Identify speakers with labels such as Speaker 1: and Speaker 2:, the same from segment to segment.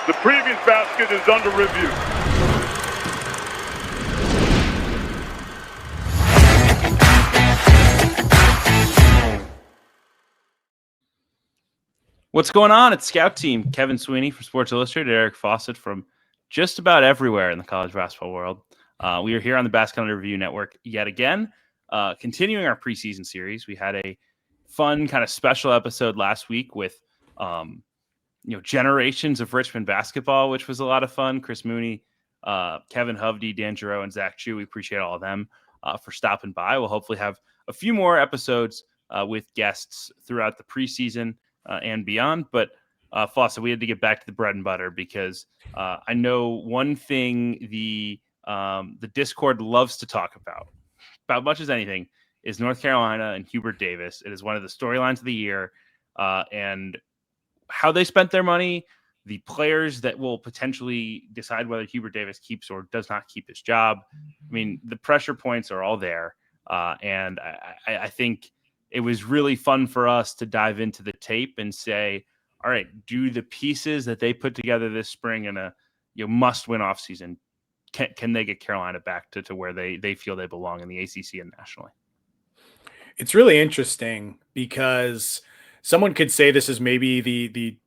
Speaker 1: The previous basket is under review.
Speaker 2: What's going on? It's Scout Team. Kevin Sweeney from Sports Illustrated, Eric Fawcett from just about everywhere in the college basketball world. We are here on the Basketball Review Network yet again, continuing our preseason series. We had a fun kind of special episode last week with generations of Richmond basketball, which was a lot of fun. Chris Mooney, Kevin Hovde, Dan Giroux, and Zach Chu. We appreciate all of them for stopping by. We'll hopefully have a few more episodes with guests throughout the preseason and beyond. But Fawcett, we had to get back to the bread and butter because I know one thing the Discord loves to talk about much as anything, is North Carolina and Hubert Davis. It is one of the storylines of the year, and how they spent their money, the players that will potentially decide whether Hubert Davis keeps or does not keep his job. I mean, the pressure points are all there, and I think it was really fun for us to dive into the tape and say, all right, do the pieces that they put together this spring in a must-win offseason, can they get Carolina back to where they feel they belong in the ACC and nationally?
Speaker 3: It's really interesting because someone could say this is maybe the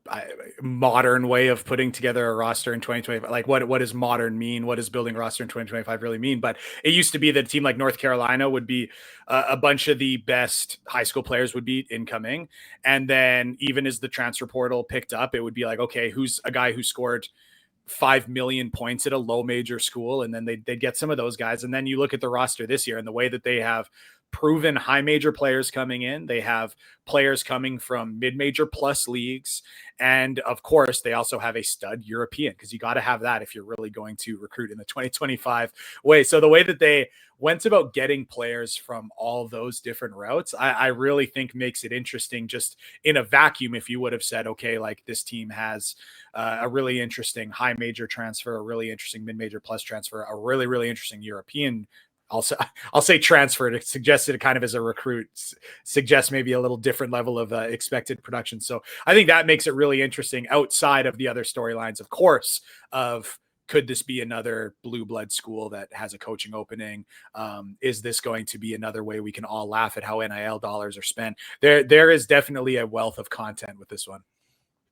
Speaker 3: modern way of putting together a roster in 2025. Like what does modern mean? What does building a roster in 2025 really mean? But it used to be that a team like North Carolina would be a bunch of the best high school players would be incoming. And then even as the transfer portal picked up, it would be like, okay, who's a guy who scored 5 million points at a low major school? And then they'd get some of those guys. And then you look at the roster this year and the way that they have proven high major players coming in. They have players coming from mid-major plus leagues. And of course, they also have a stud European, because you got to have that if you're really going to recruit in the 2025 way. So the way that they went about getting players from all those different routes, I really think makes it interesting. Just in a vacuum, if you would have said, okay, like this team has a really interesting high major transfer, a really interesting mid-major plus transfer, a really, really interesting European, I'll say transfer to suggest it kind of as a recruit, suggests maybe a little different level of expected production. So I think that makes it really interesting outside of the other storylines, of course, of could this be another blue blood school that has a coaching opening? Is this going to be another way we can all laugh at how NIL dollars are spent? There is definitely a wealth of content with this one.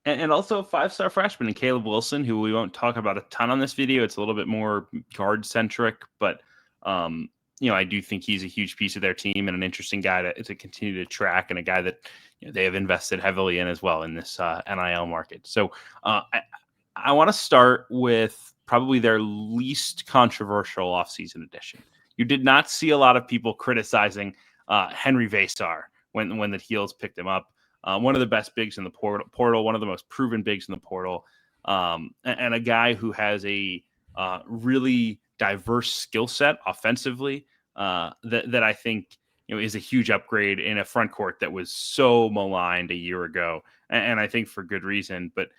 Speaker 2: And also a 5-star freshman in Caleb Wilson, who we won't talk about a ton on this video. It's a little bit more guard centric, but I do think he's a huge piece of their team and an interesting guy to continue to track, and a guy that they have invested heavily in as well in this NIL market. So I want to start with probably their least controversial offseason addition. You did not see a lot of people criticizing Henry Vasar when the Heels picked him up. One of the best bigs in the portal, one of the most proven bigs in the portal, and a guy who has a really diverse skill set offensively that I think is a huge upgrade in a front court that was so maligned a year ago, and I think for good reason. But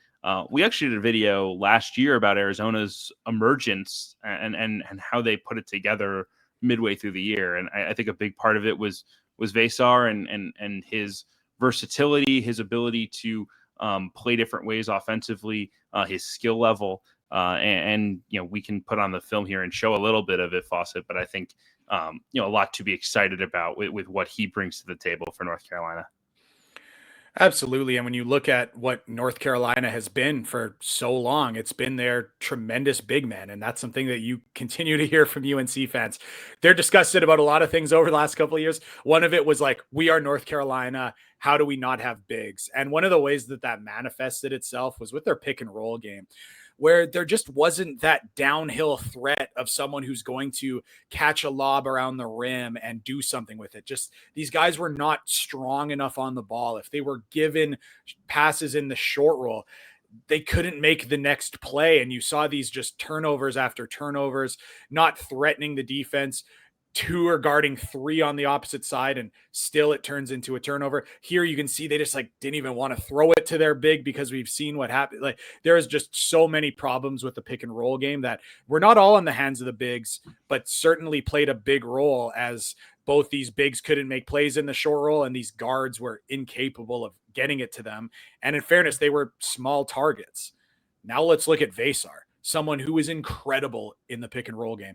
Speaker 2: we actually did a video last year about Arizona's emergence and how they put it together midway through the year, and I think a big part of it was Vasar and his versatility, his ability to play different ways offensively, his skill level. And we can put on the film here and show a little bit of it, Fawcett, but I think, a lot to be excited about with what he brings to the table for North Carolina.
Speaker 3: Absolutely. And when you look at what North Carolina has been for so long, it's been their tremendous big man. And that's something that you continue to hear from UNC fans. They're disgusted about a lot of things over the last couple of years. One of it was like, we are North Carolina. How do we not have bigs? And one of the ways that manifested itself was with their pick and roll game, where there just wasn't that downhill threat of someone who's going to catch a lob around the rim and do something with it. Just these guys were not strong enough on the ball. If they were given passes in the short roll, they couldn't make the next play. And you saw these just turnovers after turnovers, not threatening the defense. 2 are guarding 3 on the opposite side, and still it turns into a turnover. Here you can see they just didn't even want to throw it to their big, because we've seen what happened. Like, there is just so many problems with the pick and roll game that were not all in the hands of the bigs, but certainly played a big role, as both these bigs couldn't make plays in the short roll and these guards were incapable of getting it to them. And in fairness, they were small targets. Now let's look at Vasar, someone who is incredible in the pick and roll game.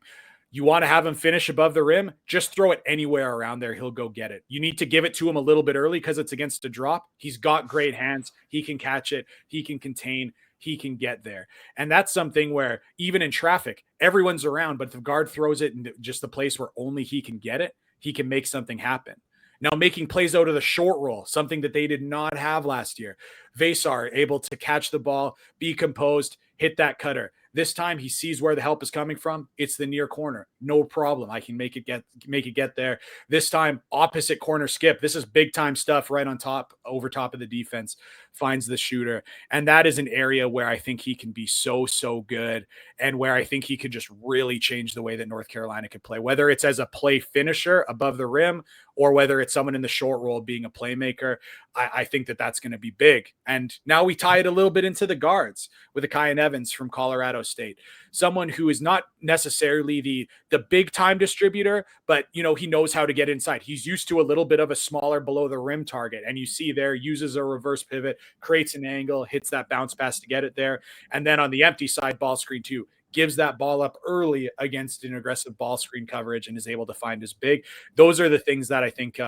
Speaker 3: You want to have him finish above the rim, just throw it anywhere around there. He'll go get it. You need to give it to him a little bit early because it's against a drop. He's got great hands. He can catch it. He can contain. He can get there. And that's something where even in traffic, everyone's around, but if the guard throws it in just the place where only he can get it, he can make something happen. Now, making plays out of the short roll, something that they did not have last year. Vasar able to catch the ball, be composed, hit that cutter. This time he sees where the help is coming from. It's the near corner. No problem. I can make it get there. This time, opposite corner skip. This is big time stuff right on top, over top of the defense, finds the shooter. And that is an area where I think he can be so good, and where I think he could just really change the way that North Carolina could play, whether it's as a play finisher above the rim or whether it's someone in the short roll being a playmaker. I think that that's going to be big. And now we tie it a little bit into the guards with a Kyan Evans from Colorado State, someone who is not necessarily the big time distributor, but he knows how to get inside. He's used to a little bit of a smaller below the rim target. And you see there, uses a reverse pivot, creates an angle, hits that bounce pass to get it there. And then on the empty side, ball screen too, gives that ball up early against an aggressive ball screen coverage and is able to find his big. Those are the things that I think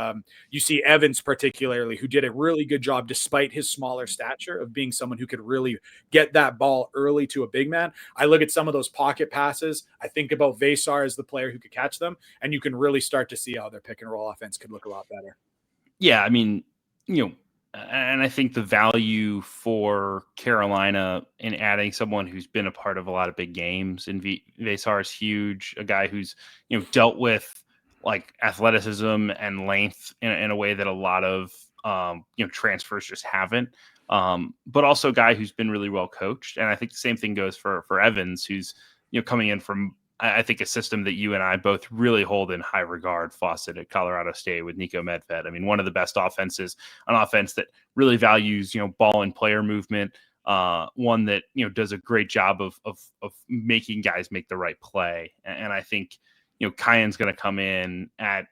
Speaker 3: you see Evans particularly, who did a really good job despite his smaller stature of being someone who could really get that ball early to a big man. I look at some of those pocket passes. I think about Vasar as the player who could catch them, and you can really start to see how their pick and roll offense could look a lot better.
Speaker 2: Yeah, I mean, and I think the value for Carolina in adding someone who's been a part of a lot of big games in Vasar is huge. A guy who's, dealt with like athleticism and length in a way that a lot of, transfers just haven't. But also a guy who's been really well coached. And I think the same thing goes for Evans, who's, coming in from, I think, a system that you and I both really hold in high regard, Fawcett at Colorado State with Nico Medved. I mean, one of the best offenses, an offense that really values, ball and player movement, one that, does a great job of making guys make the right play. And I think, Kyan's going to come in at,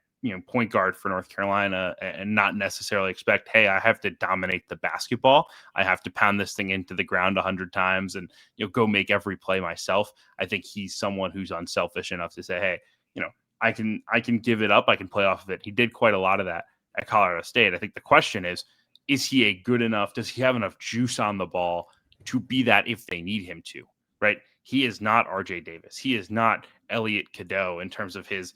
Speaker 2: point guard for North Carolina and not necessarily expect, hey, I have to dominate the basketball. I have to pound this thing into the ground 100 times and, go make every play myself. I think he's someone who's unselfish enough to say, hey, I can give it up. I can play off of it. He did quite a lot of that at Colorado State. I think the question is he a good enough? Does he have enough juice on the ball to be that if they need him to, right? He is not RJ Davis. He is not Elliot Cadeau in terms of his,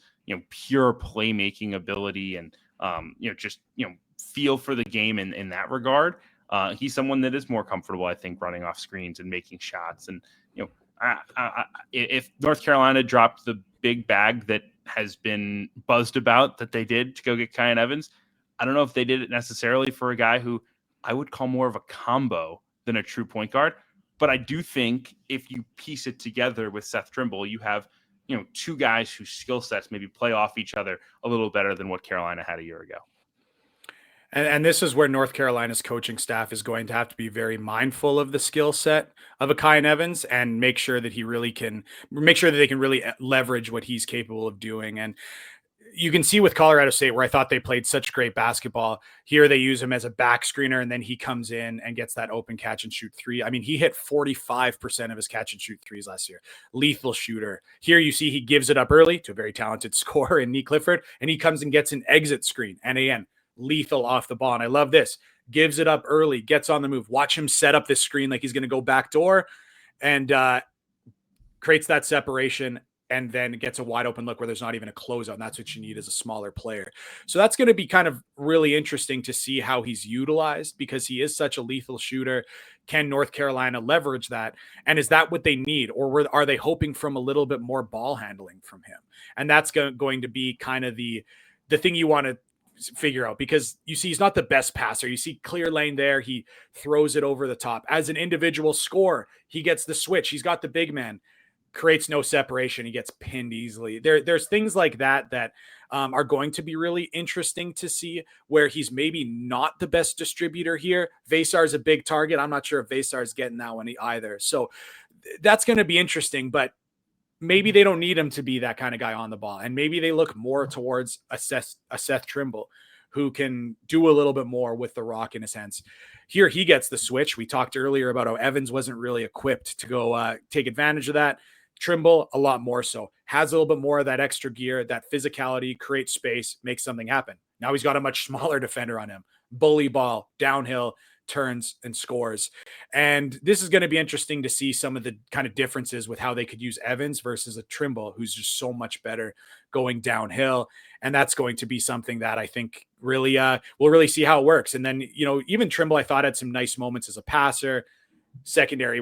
Speaker 2: pure playmaking ability and, just, feel for the game in that regard. He's someone that is more comfortable, I think, running off screens and making shots. And, if North Carolina dropped the big bag that has been buzzed about that they did to go get Kyan Evans, I don't know if they did it necessarily for a guy who I would call more of a combo than a true point guard. But I do think if you piece it together with Seth Trimble, you have, two guys whose skill sets maybe play off each other a little better than what Carolina had a year ago.
Speaker 3: And this is where North Carolina's coaching staff is going to have to be very mindful of the skill set of a Kyan Evans and make sure that they can really leverage what he's capable of doing. And you can see with Colorado State, where I thought they played such great basketball, here they use him as a back screener, and then he comes in and gets that open catch and shoot three. I mean, he hit 45% of his catch and shoot threes last year. Lethal shooter. Here you see he gives it up early to a very talented scorer in Nick Clifford, and he comes and gets an exit screen. And again, lethal off the ball. And I love this. Gives it up early, gets on the move. Watch him set up this screen like he's going to go backdoor and creates that separation, and then gets a wide open look where there's not even a closeout. And that's what you need as a smaller player. So that's going to be kind of really interesting to see how he's utilized, because he is such a lethal shooter. Can North Carolina leverage that? And is that what they need? Or are they hoping from a little bit more ball handling from him? And that's going to be kind of the thing you want to figure out, because you see he's not the best passer. You see clear lane there. He throws it over the top. As an individual scorer, he gets the switch. He's got the big man. Creates no separation. He gets pinned easily. There's things like that are going to be really interesting to see, where he's maybe not the best distributor here. Vasar's a big target. I'm not sure if Vasar's getting that one either. So that's going to be interesting, but maybe they don't need him to be that kind of guy on the ball. And maybe they look more towards a Seth Trimble, who can do a little bit more with the rock in his hands. Here he gets the switch. We talked earlier about how Evans wasn't really equipped to go take advantage of that. Trimble, a lot more so, has a little bit more of that extra gear, that physicality, create space, make something happen. Now he's got a much smaller defender on him. Bully ball, downhill, turns and scores. And this is going to be interesting to see some of the kind of differences with how they could use Evans versus a Trimble, who's just so much better going downhill. And that's going to be something that I think really we'll really see how it works. And then, even Trimble, I thought had some nice moments as a passer, secondary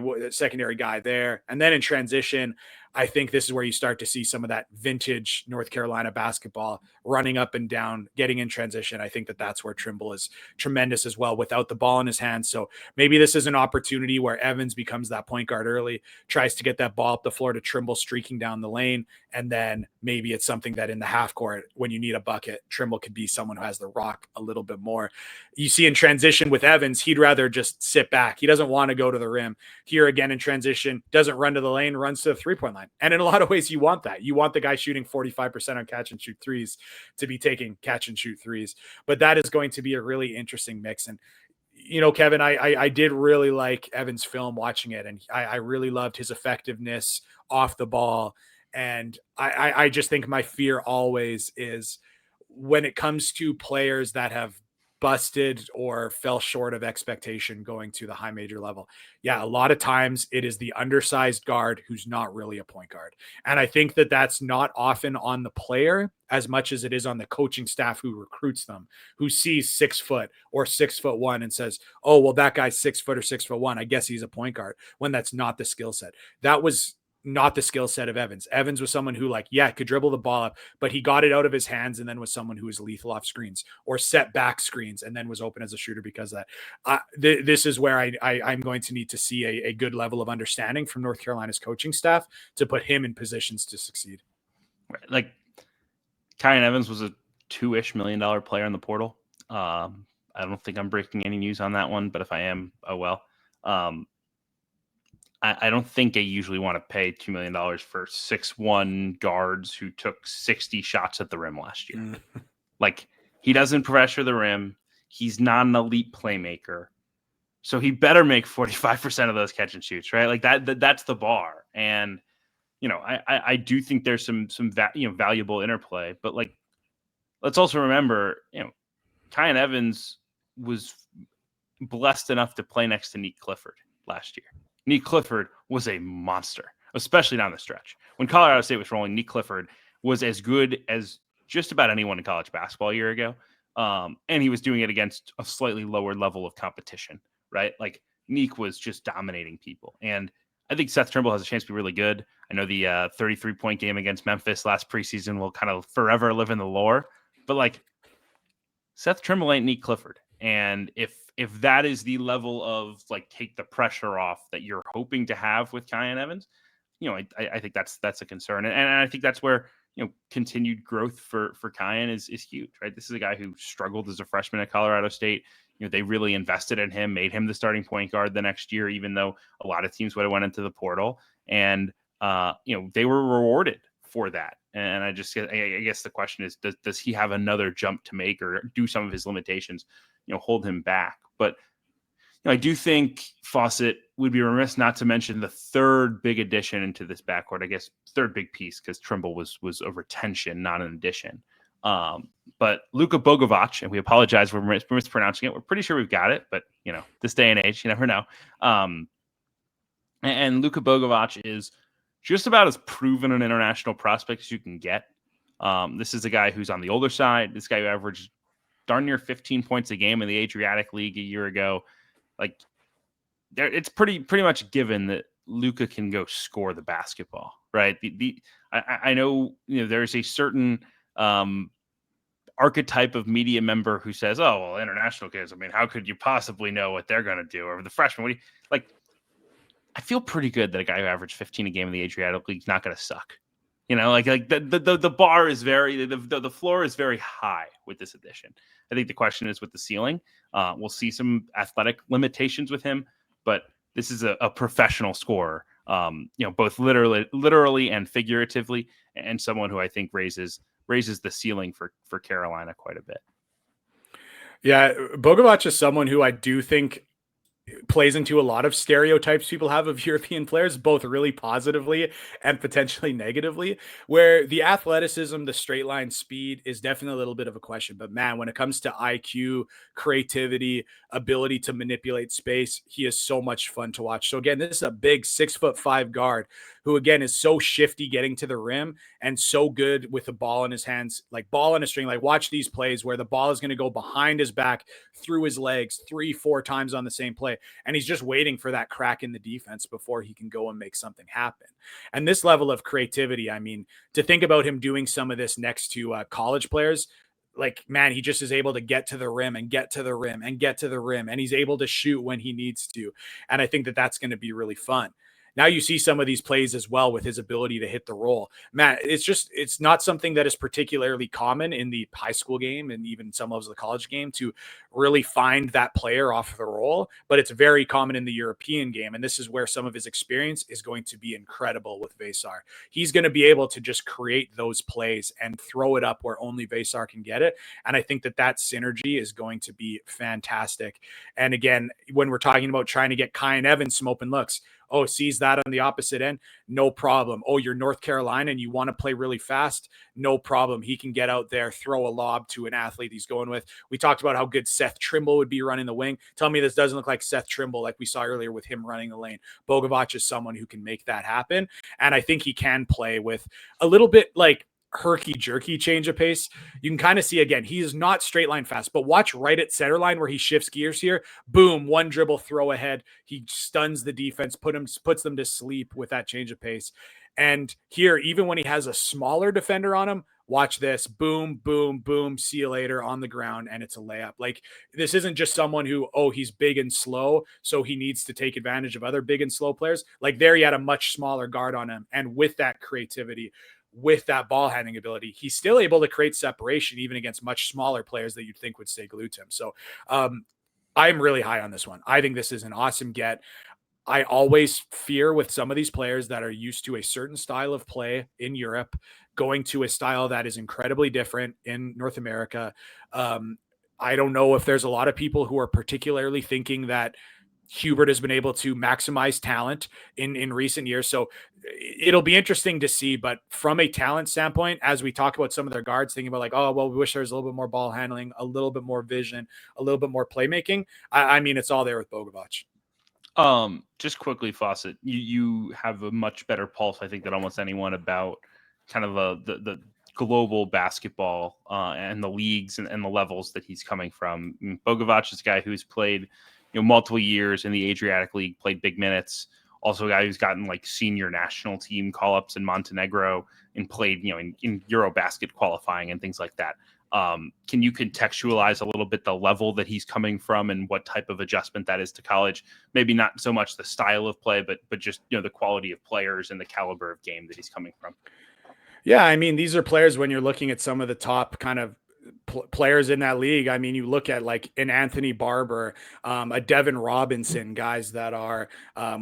Speaker 3: guy there. And then in transition, I think this is where you start to see some of that vintage North Carolina basketball, running up and down, getting in transition. I think that's where Trimble is tremendous as well without the ball in his hands. So maybe this is an opportunity where Evans becomes that point guard early, tries to get that ball up the floor to Trimble streaking down the lane. And then maybe it's something that in the half court, when you need a bucket, Trimble could be someone who has the rock a little bit more. You see in transition with Evans, he'd rather just sit back. He doesn't want to go to the rim. Here again in transition, doesn't run to the lane, runs to the 3-point line. And in a lot of ways, you want that. You want the guy shooting 45% on catch and shoot threes to be taking catch and shoot threes. But that is going to be a really interesting mix. And, Kevin, I did really like Evans' film watching it. And I really loved his effectiveness off the ball. And I just think my fear always is when it comes to players that have busted or fell short of expectation going to the high major level. Yeah, a lot of times it is the undersized guard who's not really a point guard. And I think that's not often on the player as much as it is on the coaching staff who recruits them, who sees 6 foot or 6'1" and says, oh, well, that guy's 6 foot or 6'1". I guess he's a point guard, when that's not the skill set. That was not the skill set of Evans. Evans was someone who could dribble the ball up, but he got it out of his hands and then was someone who was lethal off screens or set back screens and then was open as a shooter because of that. This is where I'm going to need to see a good level of understanding from North Carolina's coaching staff to put him in positions to succeed.
Speaker 2: Right. Like Kyan Evans was a $2-ish million player in the portal. I don't think I'm breaking any news on that one, but if I am, oh well. I don't think they usually want to pay $2 million for 6'1" guards who took 60 shots at the rim last year. He doesn't pressure the rim. He's not an elite playmaker. So he better make 45% of those catch and shoots, right? That's the bar. And, I do think there's some valuable interplay, but let's also remember, Kyan Evans was blessed enough to play next to Nick Clifford last year. Nick Clifford was a monster, especially down the stretch. When Colorado State was rolling, Nick Clifford was as good as just about anyone in college basketball a year ago. And he was doing it against a slightly lower level of competition, right? Nick was just dominating people. And I think Seth Trimble has a chance to be really good. I know the 33-point game against Memphis last preseason will kind of forever live in the lore. But Seth Trimble ain't Nick Clifford. And if that is the level of take the pressure off that you're hoping to have with Kyan Evans, I think that's a concern. And I think that's where, continued growth for Kyan is huge, right? This is a guy who struggled as a freshman at Colorado State. They really invested in him, made him the starting point guard the next year, even though a lot of teams would have went into the portal. And, they were rewarded for that. And I guess the question is, does he have another jump to make, or do some of his limitations, hold him back? But I do think Fawcett would be remiss not to mention the third big addition into this backcourt. I guess third big piece, because Trimble was a retention, not an addition. But Luca Bogavac, and we apologize for mispronouncing it. We're pretty sure we've got it, but this day and age, you never know. And Luka Bogavich is just about as proven an international prospect as you can get. This is a guy who's on the older side. This guy who averaged darn near 15 points a game in the Adriatic League a year ago. It's pretty much given that Luka can go score the basketball, right? I know there's a certain archetype of media member who says, "Oh, well, international kids. I mean, how could you possibly know what they're going to do?" Or the freshmen. I feel pretty good that a guy who averaged 15 a game in the Adriatic League is not going to suck. The bar is the floor is very high with this addition. I think the question is with the ceiling. We'll see some athletic limitations with him, but this is a professional scorer, both literally and figuratively, and someone who I think raises the ceiling for Carolina quite a bit.
Speaker 3: Yeah, Bogavac is someone who I do think plays into a lot of stereotypes people have of European players, both really positively and potentially negatively, where the athleticism, the straight line speed is definitely a little bit of a question. But man, when it comes to IQ, creativity, ability to manipulate space, he is so much fun to watch. So again, this is a big 6'5" guard who again is so shifty getting to the rim and so good with the ball in his hands, like ball in a string. Like watch these plays where the ball is going to go behind his back, through his legs 3-4 times on the same play. And he's just waiting for that crack in the defense before he can go and make something happen. And this level of creativity, I mean, to think about him doing some of this next to college players, like, man, he just is able to get to the rim and get to the rim and get to the rim. And he's able to shoot when he needs to. And I think that that's going to be really fun. Now you see some of these plays as well with his ability to hit the roll. Man, it's not something that is particularly common in the high school game and even some levels of the college game to really find that player off the roll, but it's very common in the European game. And this is where some of his experience is going to be incredible with Vasar. He's going to be able to just create those plays and throw it up where only Vasar can get it. And I think that that synergy is going to be fantastic. And again, when we're talking about trying to get Kyan Evans some open looks, oh, sees that on the opposite end, no problem. Oh, you're North Carolina and you want to play really fast, no problem. He can get out there, throw a lob to an athlete he's going with. We talked about how good Seth Trimble would be running the wing. Tell me this doesn't look like Seth Trimble like we saw earlier with him running the lane. Bogavac is someone who can make that happen. And I think he can play with a little bit like herky-jerky change of pace. You can kind of see, again, he is not straight line fast, but watch right at center line where he shifts gears here. Boom, one dribble, throw ahead. He stuns the defense, puts them to sleep with that change of pace. And here, even when he has a smaller defender on him, watch this. Boom, boom, boom. See you later on the ground. And it's a layup. Like, this isn't just someone who, oh, he's big and slow, so he needs to take advantage of other big and slow players. Like, there he had a much smaller guard on him. And with that creativity, with that ball handling ability, he's still able to create separation even against much smaller players that you'd think would stay glued to him. So I'm really high on this one. I think this is an awesome get. I always fear with some of these players that are used to a certain style of play in Europe, going to a style that is incredibly different in North America. I don't know if there's a lot of people who are particularly thinking that Hubert has been able to maximize talent in recent years. So it'll be interesting to see, but from a talent standpoint, as we talk about some of their guards, thinking about like, oh, well, we wish there was a little bit more ball handling, a little bit more vision, a little bit more playmaking. I mean, it's all there with Bogavac.
Speaker 2: Just quickly, Fawcett, you have a much better pulse, I think, than almost anyone about kind of the global basketball and the leagues and the levels that he's coming from. I mean, Bogavac is a guy who's played multiple years in the Adriatic League, played big minutes. Also a guy who's gotten like senior national team call-ups in Montenegro and played, in Eurobasket qualifying and things like that. Can you contextualize a little bit the level that he's coming from and what type of adjustment that is to college? Maybe not so much the style of play, but just, the quality of players and the caliber of game that he's coming from.
Speaker 3: Yeah, I mean, these are players when you're looking at some of the top kind of players in that league. I mean, you look at like an Anthony Barber, a Devin Robinson, guys that are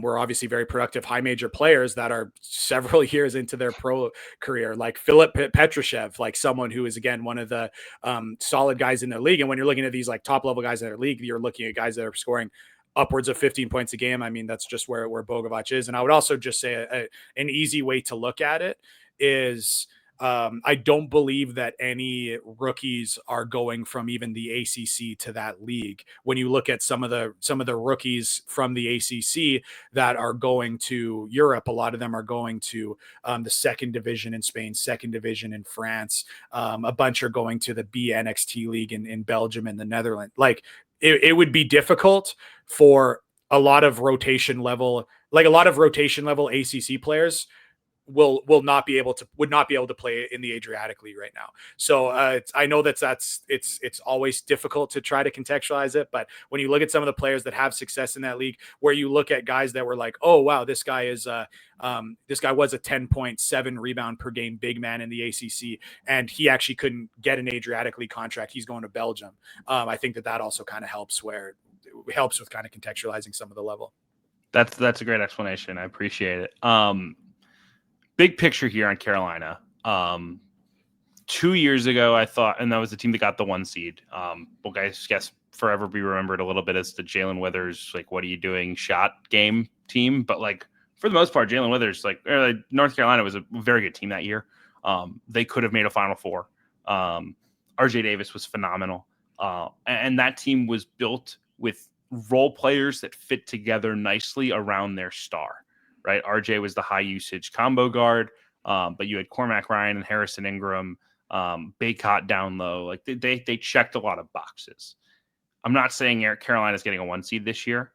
Speaker 3: were obviously very productive high major players that are several years into their pro career, like Philip Petrushev, like someone who is again one of the solid guys in the league. And when you're looking at these like top level guys in their league, you're looking at guys that are scoring upwards of 15 points a game. I mean, that's just where Bogavac is. And I would also just say an easy way to look at it is I don't believe that any rookies are going from even the ACC to that league. When you look at some of the rookies from the ACC that are going to Europe, a lot of them are going to the second division in Spain, second division in France. A bunch are going to the BNXT league in Belgium and the Netherlands. Like it would be difficult for a lot of rotation level ACC players would not be able to play in the Adriatic League right now. So I know it's always difficult to try to contextualize it, but when you look at some of the players that have success in that league, where you look at guys that were like, oh wow, this guy was a 10.7 rebound per game big man in the ACC, and he actually couldn't get an Adriatic League contract. He's going to Belgium. I think that also kind of helps with kind of contextualizing some of the level.
Speaker 2: That's a great explanation. I appreciate it. Big picture here on Carolina. 2 years ago, I thought, and that was the team that got the 1 seed. Well, guys, guess forever be remembered a little bit as the Jalen Withers, like, what are you doing shot game team. But like, for the most part, Jalen Withers, like, North Carolina was a very good team that year. They could have made a Final Four. RJ Davis was phenomenal. And that team was built with role players that fit together nicely around their star, right? RJ was the high usage combo guard, but you had Cormac Ryan and Harrison Ingram, Baycott down low. Like they checked a lot of boxes. I'm not saying Carolina is getting a 1 seed this year,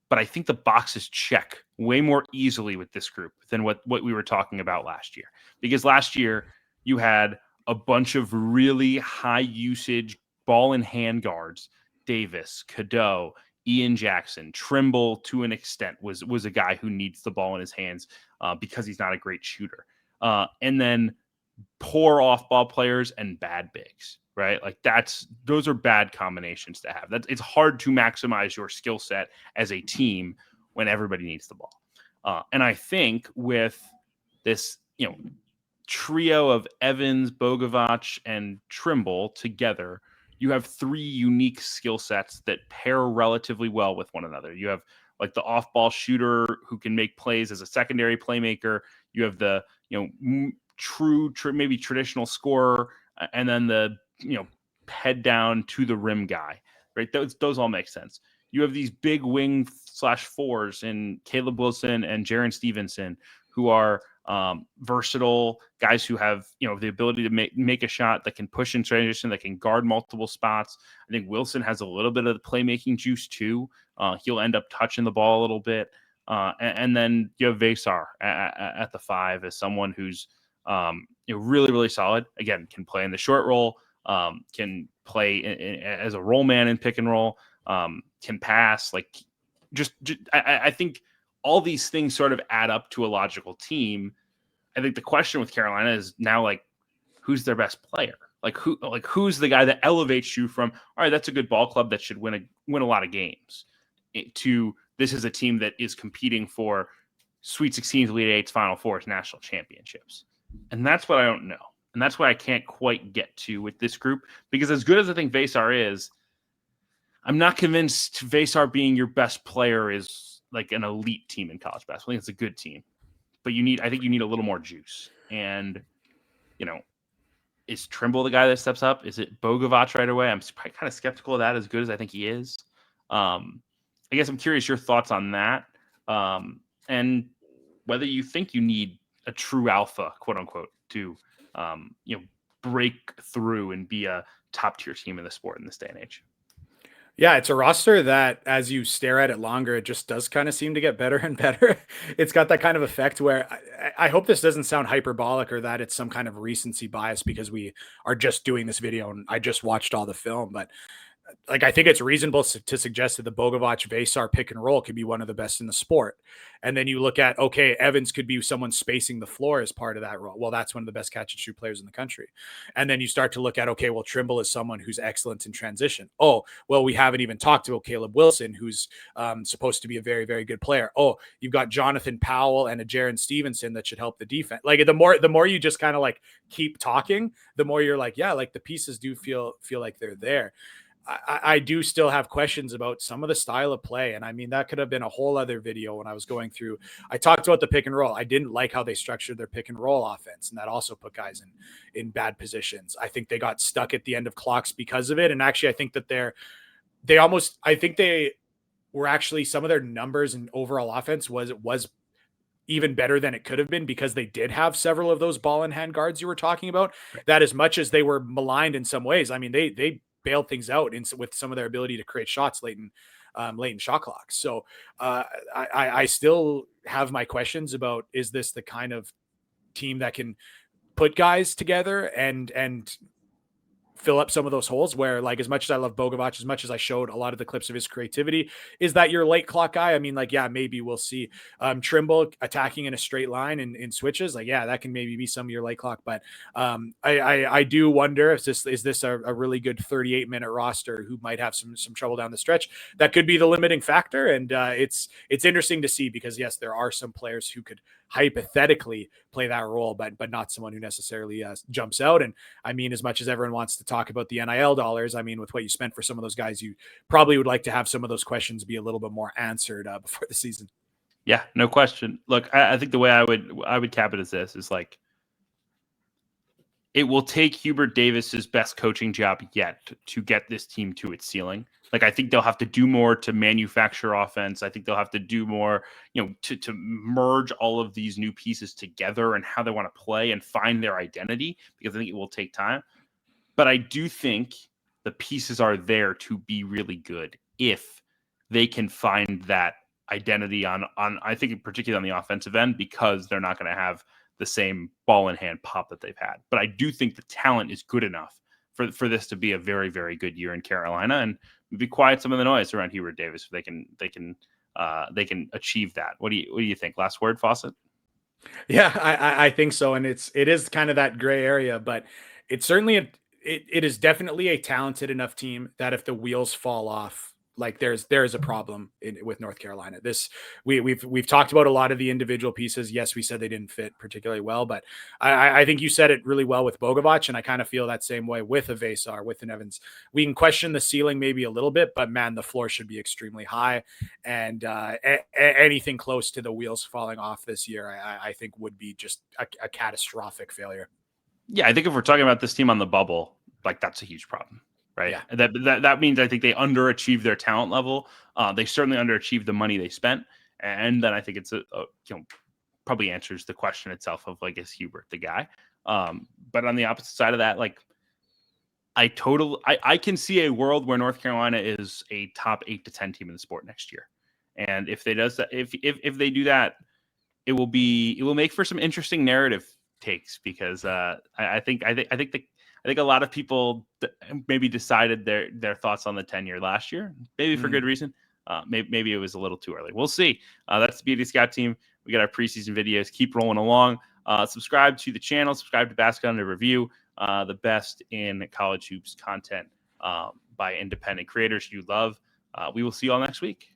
Speaker 2: but I think the boxes check way more easily with this group than what we were talking about last year. Because last year you had a bunch of really high usage ball in hand guards, Davis, Cadeau, Ian Jackson, Trimble to an extent was a guy who needs the ball in his hands because he's not a great shooter. And then poor off-ball players and bad bigs, right? Like those are bad combinations to have. It's hard to maximize your skill set as a team when everybody needs the ball. And I think with this, trio of Evans, Bogavac, and Trimble together, you have 3 unique skill sets that pair relatively well with one another. You have like the off-ball shooter who can make plays as a secondary playmaker. You have the, true maybe traditional scorer, and then the, head down to the rim guy, right? Those all make sense. You have these big wing /4s in Caleb Wilson and Jaren Stevenson, who are versatile guys who have, the ability to make a shot that can push in transition, that can guard multiple spots. I think Wilson has a little bit of the playmaking juice too. He'll end up touching the ball a little bit. And then you have Vasar at the 5 as someone who's really, really solid. Again, can play in the short roll, can play as a roll man in pick and roll, can pass. Like, I think all these things sort of add up to a logical team. I think the question with Carolina is now, like, who's their best player? Who's the guy that elevates you from, all right, that's a good ball club that should win a lot of games, to this is a team that is competing for Sweet 16s, Elite 8s, Final Fours, national championships. And that's what I don't know. And that's what I can't quite get to with this group, because as good as I think Vasar is, I'm not convinced Vasar being your best player is like an elite team in college basketball. I think it's a good team, but I think you need a little more juice. And, is Trimble the guy that steps up? Is it Bogavac right away? I'm kind of skeptical of that, as good as I think he is. I guess I'm curious your thoughts on that, and whether you think you need a true alpha, quote unquote, to break through and be a top tier team in the sport in this day and age.
Speaker 3: Yeah, it's a roster that, as you stare at it longer, it just does kind of seem to get better and better. It's got that kind of effect where I hope this doesn't sound hyperbolic or that it's some kind of recency bias because we are just doing this video and I just watched all the film, but like, I think it's reasonable to suggest that the Bogavac Vasar pick and roll could be one of the best in the sport. And then you look at, okay, Evans could be someone spacing the floor as part of that role. Well, that's one of the best catch and shoot players in the country. And then you start to look at, okay, well, Trimble is someone who's excellent in transition. Oh, well, we haven't even talked about Caleb Wilson, who's supposed to be a very, very good player. Oh, you've got Jonathan Powell and a Jaren Stevenson that should help the defense. Like the more you just kind of like keep talking, the more you're like, yeah, like the pieces do feel like they're there. I do still have questions about some of the style of play. And I mean, that could have been a whole other video when I was going through. I talked about the pick and roll. I didn't like how they structured their pick and roll offense. And that also put guys in bad positions. I think they got stuck at the end of clocks because of it. And actually, I think that they were actually, some of their numbers and overall offense was even better than it could have been because they did have several of those ball in hand guards you were talking about. That as much as they were maligned in some ways, I mean, they bailed things out with some of their ability to create shots late in shot clocks. So I still have my questions about, is this the kind of team that can put guys together and fill up some of those holes where, like, as much as I love Bogavac, as much as I showed a lot of the clips of his creativity, is that your late clock guy? I mean, like, yeah, maybe we'll see. Trimble attacking in a straight line in switches, like, yeah, that can maybe be some of your late clock. But I do wonder if is this a really good 38-minute roster who might have some trouble down the stretch? That could be the limiting factor. And it's interesting to see because, yes, there are some players who could hypothetically play that role, but not someone who necessarily jumps out. And I mean, as much as everyone wants to talk about the NIL dollars, I mean, with what you spent for some of those guys, you probably would like to have some of those questions be a little bit more answered before the season.
Speaker 2: Yeah, no question. Look, I think the way I would cap it as this is like, it will take Hubert Davis's best coaching job yet to get this team to its ceiling. Like, I think they'll have to do more to manufacture offense. I think they'll have to do more, to merge all of these new pieces together and how they want to play and find their identity, because I think it will take time. But I do think the pieces are there to be really good if they can find that identity on I think particularly on the offensive end, because they're not going to have the same ball in hand pop that they've had. But I do think the talent is good enough for this to be a very, very good year in Carolina, and be quiet some of the noise around Hubert Davis if they can achieve that. What do you think? Last word, Fawcett?
Speaker 3: Yeah, I think so. And it is kind of that gray area, but it's certainly it is definitely a talented enough team that if the wheels fall off, like there is a problem with North Carolina. We've talked about a lot of the individual pieces. Yes, we said they didn't fit particularly well, but I think you said it really well with Bogavac, and I kind of feel that same way with a Vasar, with an Evans. We can question the ceiling maybe a little bit, but man, the floor should be extremely high, and anything close to the wheels falling off this year, I think would be just a catastrophic failure.
Speaker 2: Yeah, I think if we're talking about this team on the bubble, like, that's a huge problem. Right. Yeah. That means I think they underachieved their talent level. They certainly underachieved the money they spent. And then I think it's probably answers the question itself of, like, is Hubert the guy? But on the opposite side of that, like, I can see a world where North Carolina is a top 8 to 10 team in the sport next year. And if they they do that, it will make for some interesting narrative takes, because I think a lot of people maybe decided their thoughts on the tenure last year, maybe for good reason. Maybe it was a little too early. We'll see. That's the Beauty Scout team. We got our preseason videos. Keep rolling along. Subscribe to the channel. Subscribe to Basket Under Review, the best in college hoops content by independent creators you love. We will see you all next week.